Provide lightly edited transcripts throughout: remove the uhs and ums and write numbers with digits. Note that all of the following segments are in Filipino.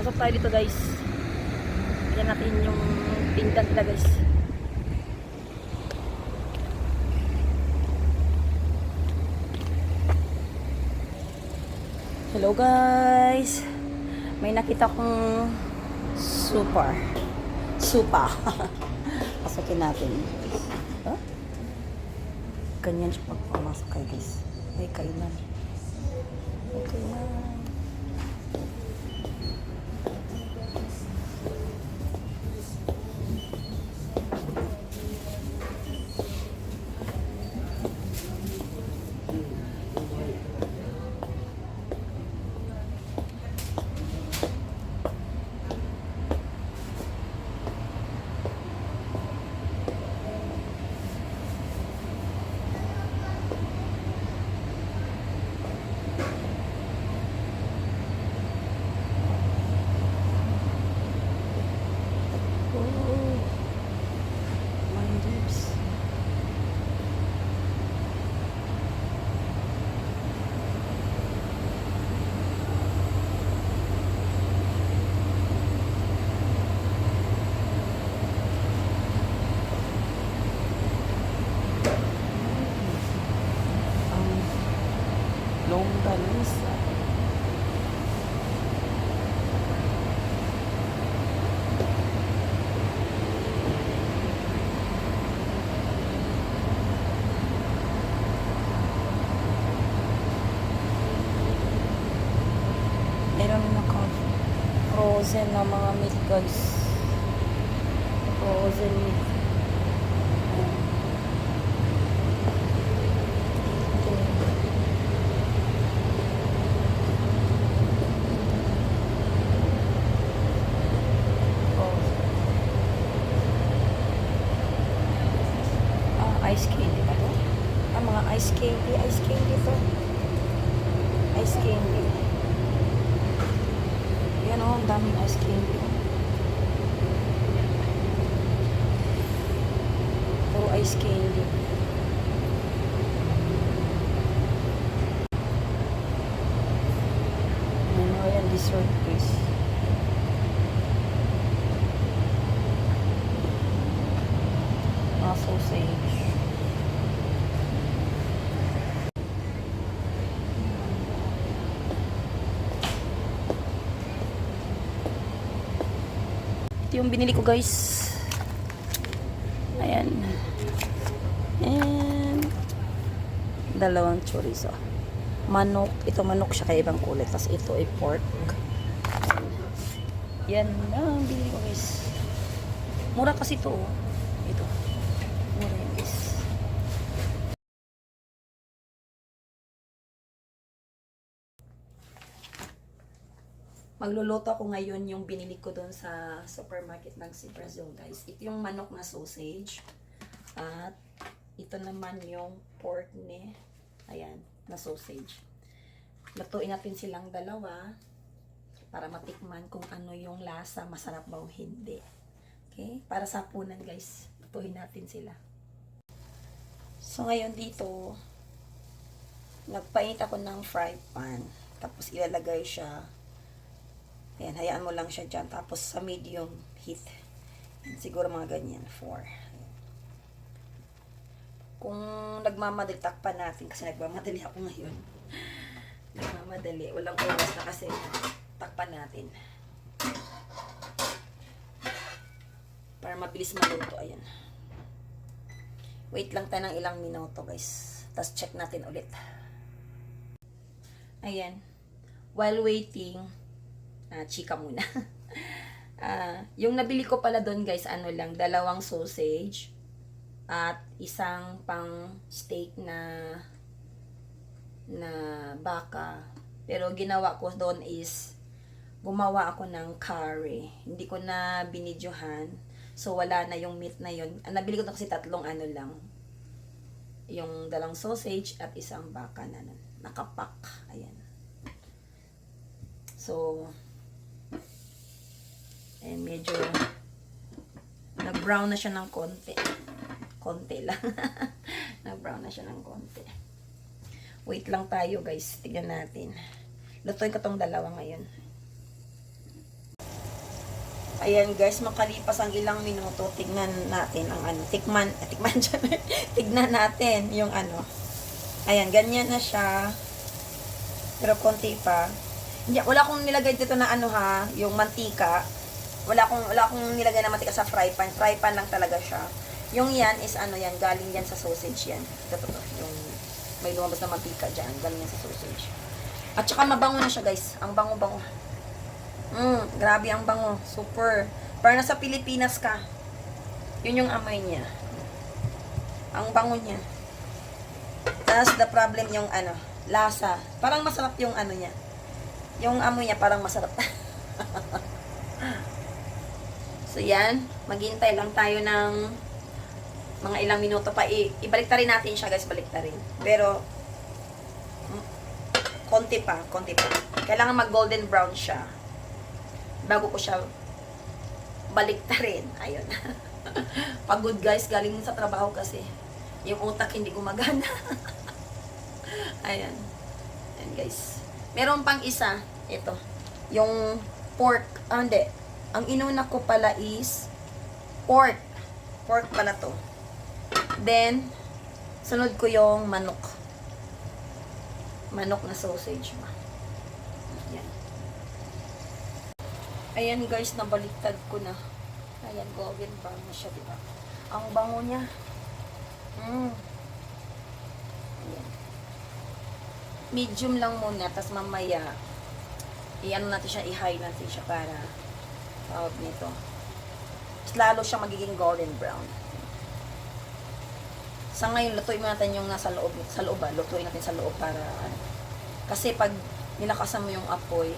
Pasok tayo dito guys. Tignan natin yung pindan nila guys. Hello guys. May nakita kong supa. Pasokin natin. Huh? Ganyan siya pagpamasok kayo guys. May kainan. May kainan. Longganisa. Meron naka-frozen na mga meat guys. Frozen meat. Ice candy ba ito? Mga ice candy to. Ice candy. Yan o, ang daming ice candy. Puro ice candy. Ano yan, dessert please. Mga sausage. Ito yung binili ko guys. Ayan. And dalawang chorizo. Manok. Ito manok siya kaya ibang kulay. Tapos ito ay pork. Yan ang binili ko guys. Mura kasi ito. Ito. Mura yan guys. Magluluto ako ngayon yung binili ko doon sa supermarket ng si Brazil guys. Ito yung manok na sausage. At ito naman yung pork ni, ayan, na sausage. Lutuin natin silang dalawa para matikman kung ano yung lasa, masarap ba o hindi. Okay? Para sa hapunan guys. Lutuin natin sila. So ngayon dito, nagpainit ako ng fry pan. Tapos ilalagay siya. Ayan, hayaan mo lang siya dyan. Tapos sa medium heat. Siguro mga ganyan. 4. Kung nagmamadali, takpan natin. Kasi nagmamadali ako ngayon. Nagmamadali. Walang oras na kasi. Takpan natin. Para mabilis maluto. Ayan. Wait lang tayo ng ilang minuto guys. Tapos check natin ulit. Ayan. While waiting, chika muna. Yung nabili ko pala doon guys, ano lang, dalawang sausage at isang pang steak na baka. Pero ginawa ko doon is gumawa ako ng curry. Hindi ko na binidyohan. So wala na yung meat na yun. Nabili ko na kasi tatlong ano lang. Yung dalawang sausage at isang baka na nakapak. Ayan. So medyo nag-brown na siya ng konti. Konti lang. Nag-brown na siya ng konti. Wait lang tayo guys. Tignan natin. Lutuin ko tong dalawa ngayon. Ayan guys, makalipas ang ilang minuto, tignan natin ang ano, tikman dyan, tignan natin yung ano. Ayan, ganyan na siya. Pero konti pa. Hindi, wala akong nilagay dito na ano ha, yung mantika. Wala akong nilagay na mantika sa fry pan. Fry pan lang talaga siya. Yung yan is ano yan, galing yan sa sausage yan. Ito. Yung may lumabas na mantika dyan, galing yan sa sausage. At saka mabango na siya guys. Ang bango-bango. Grabe ang bango. Super. Parang nasa Pilipinas ka. Yun yung amoy niya. Ang bango niya. Tapos the problem yung ano, lasa. Parang masarap yung ano niya. Yung amoy niya parang masarap. So yan, maghintay lang tayo ng mga ilang minuto pa. Ibalik rin natin siya guys, balik rin. Pero konti pa. Kailangan mag golden brown siya bago ko siya baliktarin. Ayun. Pagod guys, galing sa trabaho kasi. Yung utak hindi gumagana. Ayan. Ayan guys. Meron pang isa. Ito. Yung pork. Hindi. Ang inuna ko pala is pork. Pork pala to. Then, sunod ko yung manok. Manok na sausage ba. Ayan. Ayan guys, nabaliktad ko na. Ayan, golden brown na siya, diba? Ang bango niya. Ayan. Medium lang muna, tas mamaya, i-ano natin siya, i-high natin siya para tawag nito. Mas lalo siya magiging golden brown. Sa ngayon, lutuin natin yung nasa loob, lutuin natin sa loob para, kasi pag nilakasan mo yung apoy,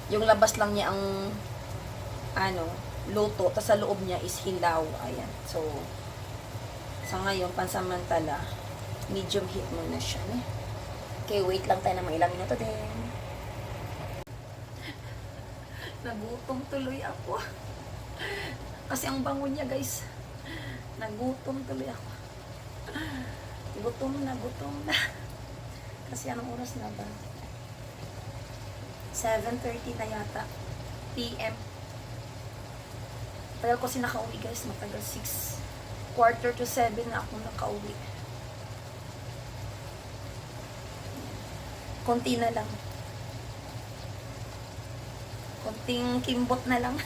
yung labas lang niya ang luto, tas sa loob niya is hilaw. Ayan. So, sa ngayon, pansamantala, medium heat muna siya. Okay, wait lang tayo ng mga ilang minuto din. Nagutom tuloy ako. Kasi ang bango niya, guys. Nagutom tuloy ako. Gutom na. Kasi anong oras na ba? 7:30 na yata. PM. Tagal ko kasi nakauwi guys. Matagal 6. 6:45 na ako nakauwi. Konti na lang. Konting kimbot na lang.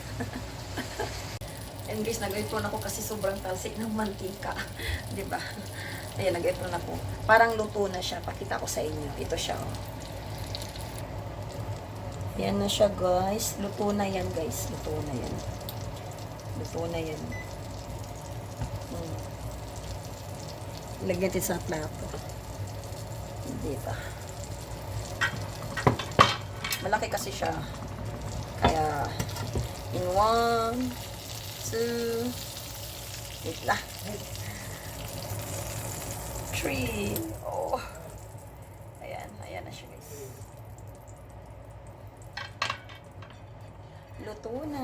And guys, nag-ipon ako kasi sobrang talsik ng mantika. Diba? Ayan, nag-ipon ako. Parang luto na siya. Pakita ko sa inyo. Ito siya. Oh. Yan na siya guys. Luto na yan guys. Luto na yan. Lagyan natin sa plato. Diba? Malaki kasi siya. Kaya, in 1, 2, wait lang. 3. Oh. Ayan na siya guys. Luto na.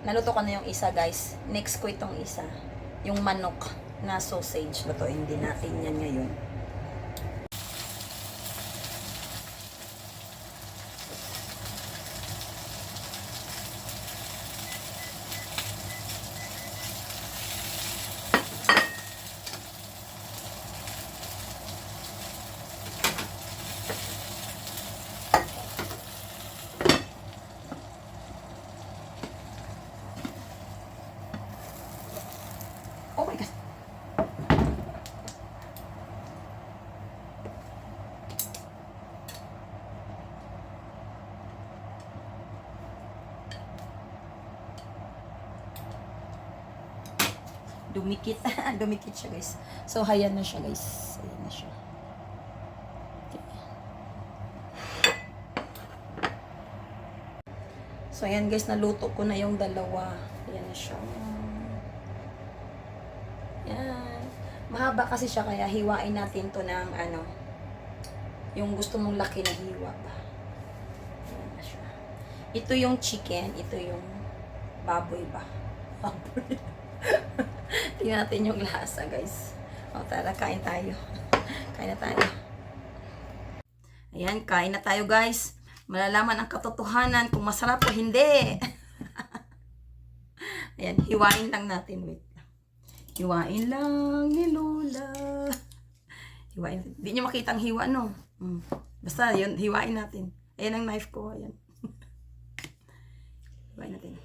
Naluto ko na yung isa guys. Next ko itong isa. Yung manok na sausage. Lutuin din natin yan ngayon. Oh my God. Dumikit. Dumikit siya guys. So, hayan na siya guys. Ayan na siya. Okay. So, ayan guys. Naluto ko na yung dalawa. Ayan na siya. Yan. Mahaba kasi siya kaya hiwain natin to ng yung gusto mong laki na hiwa ba. Yan na siya. Ito yung chicken, ito yung baboy ba. Baboy. Tingnan natin yung lasa guys. O tara, kain tayo. Kain na tayo. Ayan, kain na tayo guys. malalaman ang katotohanan kung masarap o hindi. Ayan, hiwain lang natin. Wait. Hiwain lang ni Lola. Hiwain. Hindi nyo makita ang hiwa, no? Basta, yun, hiwain natin. Ayan ang knife ko. Ayan. Hiwain natin.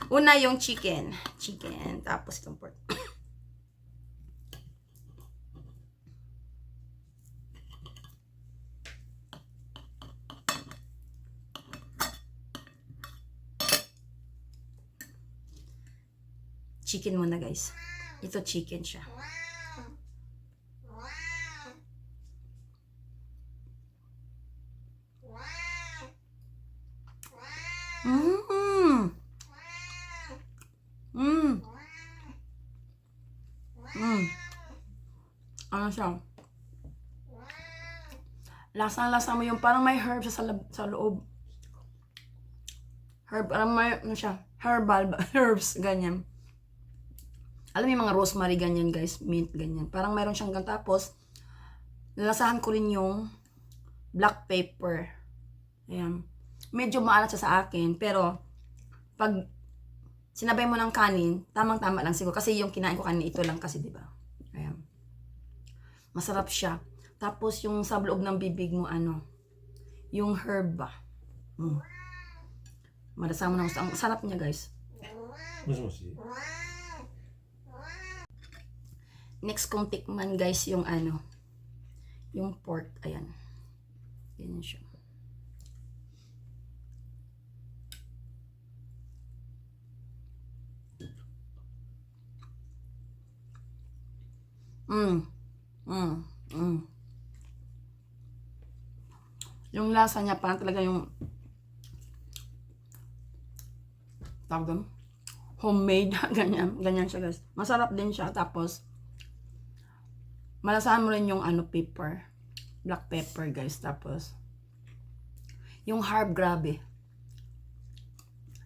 Una yung chicken. Chicken. Tapos itong pork. Chicken muna, guys. Ito chicken siya. Ano siya? Lasang-lasa mo yung parang may herb sa loob. Herb, parang may, ano siya? Herbal, herbs, ganyan. Alam mo yung mga rosemary, ganyan, guys. Mint, ganyan. Parang mayroon siyang ganyan. Tapos, nalasahan ko rin yung black pepper. Ayan. Medyo maalat siya sa akin. Pero, pag sinabay mo ng kanin, tamang-tama lang siguro. Kasi yung kinain ko kanin, ito lang kasi, diba? Ayan. Masarap siya. Tapos, yung sa loob ng bibig mo, ano, yung herb ba? Malasama na. Ang sarap niya, guys. Next kong tikman, guys, yung ano, yung pork. Ayan. Yan siya. Yung lasa niya, parang talaga yung tawag doon, homemade. Ganyan siya, guys. Masarap din siya. Tapos, malasahan mo rin yung ano, pepper. Black pepper, guys. Tapos, yung herb, grabe.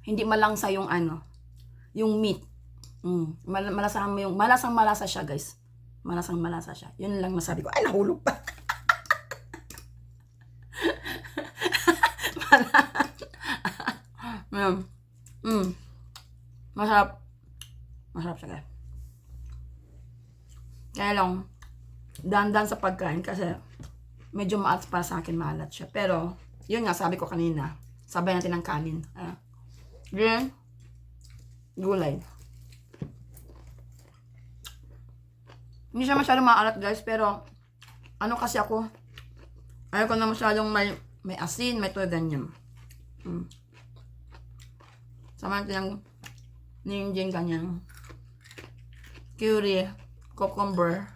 Hindi malangsa yung ano, yung meat. Malasahan mo yung, malasang-malasa siya, guys. Malasang-malasa siya. Yun lang masabi ko. Ay, nahulog pa. Masarap. Masarap siya, guys. Kaya lang, dandan sa pagkain kasi medyo maalat para sa akin, maalat siya. Pero, yun nga, sabi ko kanina, sabay natin ng kanin. Then, gulay. Hindi siya masyadong maalat, guys, pero ano kasi ako, ayaw ko na masyadong may asin, may tuwa ganyan. Sama natin ng ninjing ganyan. Curry, cucumber.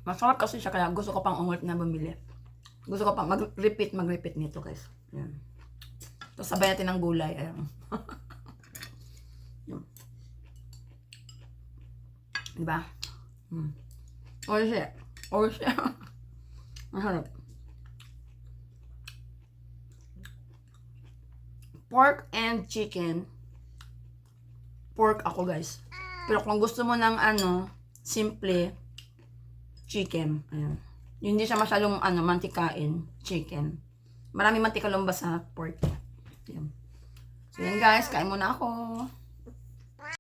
Masarap kasi siya, kaya gusto ko pang ulit na bumili. Gusto ko pang mag-repeat nito, guys. Ayan. Tapos sabay natin ng gulay. Ayan. Diba? Oishi. Oishi. Masarap. Pork and chicken. Pork ako, guys. Pero kung gusto mo ng ano, simple, chicken. Ayan. Yung hindi siya masyadong ano, mantikain. Chicken. Maraming mantika lumabas sa pork. Ayan. So yan, guys. Kain muna ako.